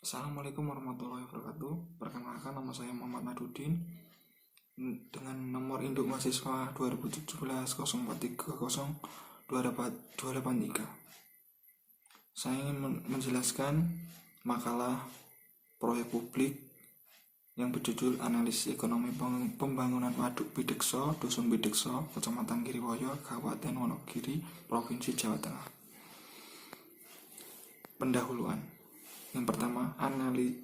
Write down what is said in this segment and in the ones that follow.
Assalamualaikum warahmatullahi wabarakatuh. Perkenalkan, nama saya Muhammad Madudin dengan nomor induk mahasiswa 2017 04302883. Saya ingin menjelaskan makalah proyek publik yang berjudul Analisis Ekonomi Pembangunan Waduk Bidekso, Dusun Bidekso, Kecamatan Giriwoyo, Kabupaten Wonogiri, Provinsi Jawa Tengah. Pendahuluan. Yang pertama,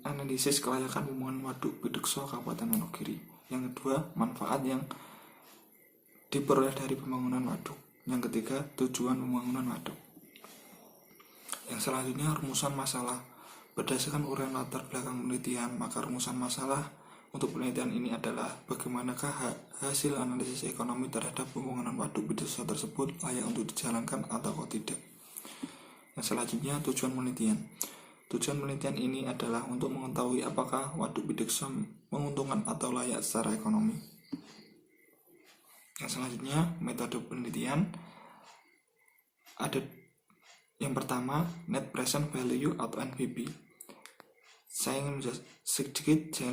analisis kelayakan pembangunan Waduk Bidekso, Kabupaten Wonogiri. Yang kedua, manfaat yang diperoleh dari pembangunan waduk. Yang ketiga, tujuan pembangunan waduk. Yang selanjutnya, rumusan masalah. Berdasarkan uraian latar belakang penelitian, maka rumusan masalah untuk penelitian ini adalah bagaimanakah hasil analisis ekonomi terhadap pembangunan waduk Bidekso tersebut layak untuk dijalankan atau tidak. Yang selanjutnya, tujuan penelitian. Tujuan penelitian ini adalah untuk mengetahui apakah waduk Bidekso menguntungkan atau layak secara ekonomi. Yang selanjutnya, metode penelitian. Ada yang pertama, Net Present Value atau NPV. Saya ingin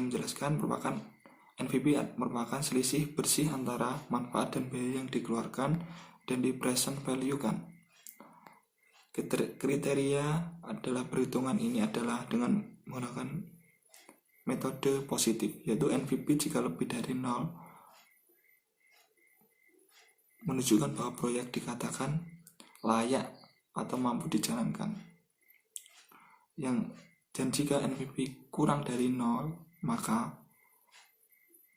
menjelaskan merupakan NPV merupakan selisih bersih antara manfaat dan biaya yang dikeluarkan dan di present value kan. Kriteria adalah perhitungan ini adalah dengan menggunakan metode positif, yaitu NPV jika lebih dari 0 menunjukkan bahwa proyek dikatakan layak atau mampu dijalankan. Dan jika NPV kurang dari 0, maka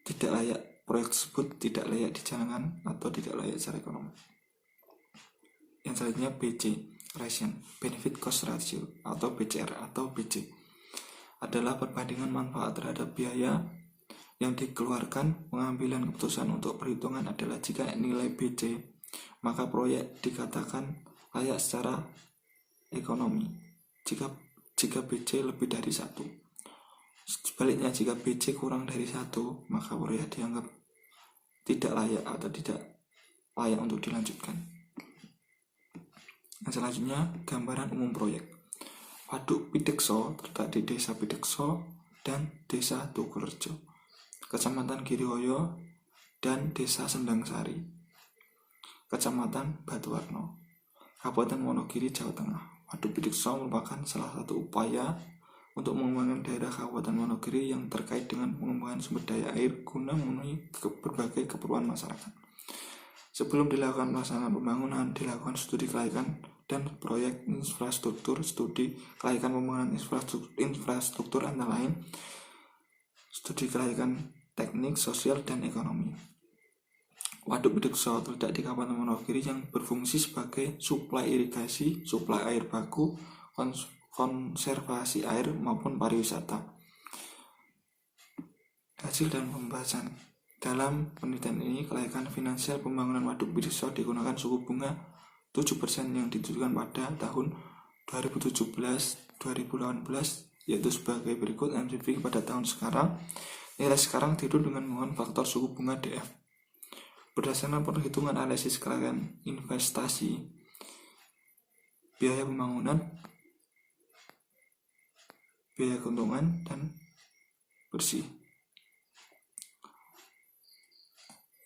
tidak layak, proyek tersebut tidak layak dijalankan atau tidak layak secara ekonomi. Yang selanjutnya BC, Ratio, Benefit Cost Ratio atau BCR atau BC, adalah perbandingan manfaat terhadap biaya yang dikeluarkan. Pengambilan keputusan untuk perhitungan adalah jika nilai BC, maka proyek dikatakan layak secara ekonomi jika BC lebih dari 1. Sebaliknya, jika BC kurang dari 1, maka proyek dianggap tidak layak atau tidak layak untuk dilanjutkan. Yang selanjutnya, gambaran umum proyek. Waduk Bidekso terletak di Desa Bidekso dan Desa Tugurejo, Kecamatan Giriwoyo, dan Desa Sendangsari, Kecamatan Batuwarno, Kabupaten Wonogiri, Jawa Tengah. Waduk Bidekso merupakan salah satu upaya untuk mengembangkan daerah Kabupaten Wonogiri yang terkait dengan pengembangan sumber daya air guna memenuhi berbagai keperluan masyarakat. Sebelum dilakukan pelaksanaan pembangunan, dilakukan studi kelayakan dan proyek infrastruktur. Studi kelayakan pembangunan infrastruktur antara lain studi kelayakan teknik, sosial, dan ekonomi. Waduk Bidekso terletak di Kabupaten Wonogiri yang berfungsi sebagai suplai irigasi, suplai air baku, konservasi air maupun pariwisata. Hasil dan pembahasan. Dalam penelitian ini, kelayakan finansial pembangunan Waduk Bidekso digunakan suku bunga 7% yang ditujukan pada tahun 2017-2018, yaitu sebagai berikut. NPV pada tahun sekarang, nilai sekarang tidur dengan menggunakan faktor suku bunga DF. Berdasarkan perhitungan analisis kelayakan investasi, biaya pembangunan, biaya keuntungan, dan bersih.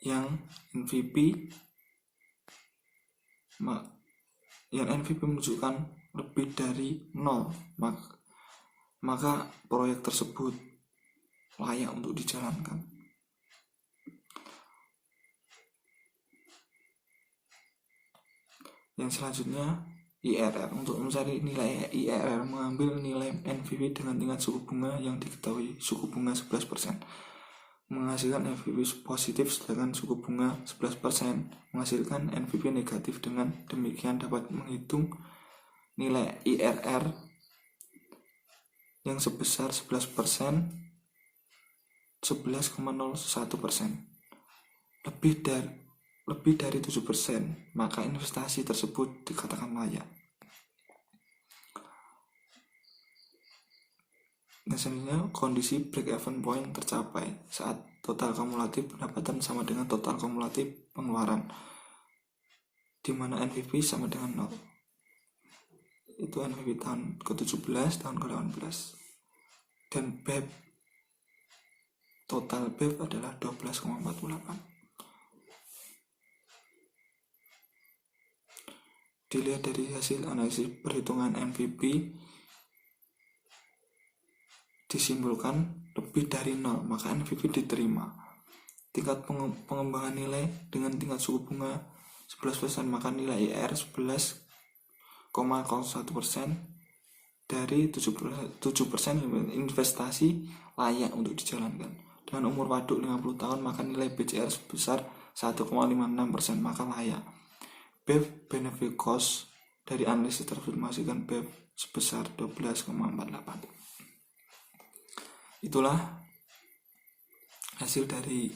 Yang NPV menunjukkan lebih dari 0, maka proyek tersebut layak untuk dijalankan. Yang selanjutnya, IRR. Untuk mencari nilai IRR, mengambil nilai NPV dengan tingkat suku bunga yang diketahui, suku bunga 11%, menghasilkan NPV positif, sedangkan suku bunga 11% menghasilkan NPV negatif. Dengan demikian dapat menghitung nilai IRR yang sebesar 11%, 11,01%, lebih dari 7%, maka investasi tersebut dikatakan layak. Dan selanjutnya, kondisi break-even point tercapai saat total kumulatif pendapatan sama dengan total kumulatif pengeluaran, di mana NPV sama dengan 0. Itu NPV tahun ke-17, tahun ke-18. dan BEP total BEP adalah 12,48. Dilihat dari hasil analisis perhitungan NPV, disimpulkan lebih dari 0, maka NPV diterima. Tingkat pengembangan nilai dengan tingkat suku bunga 11%, maka nilai IR 11,01%. Dari 7% investasi layak untuk dijalankan. Dengan umur waduk 50 tahun, maka nilai BCR sebesar 1,56%, maka layak. BEP benefit cost dari analisis tersebut menghasilkan BEP sebesar 12,48. Itulah hasil dari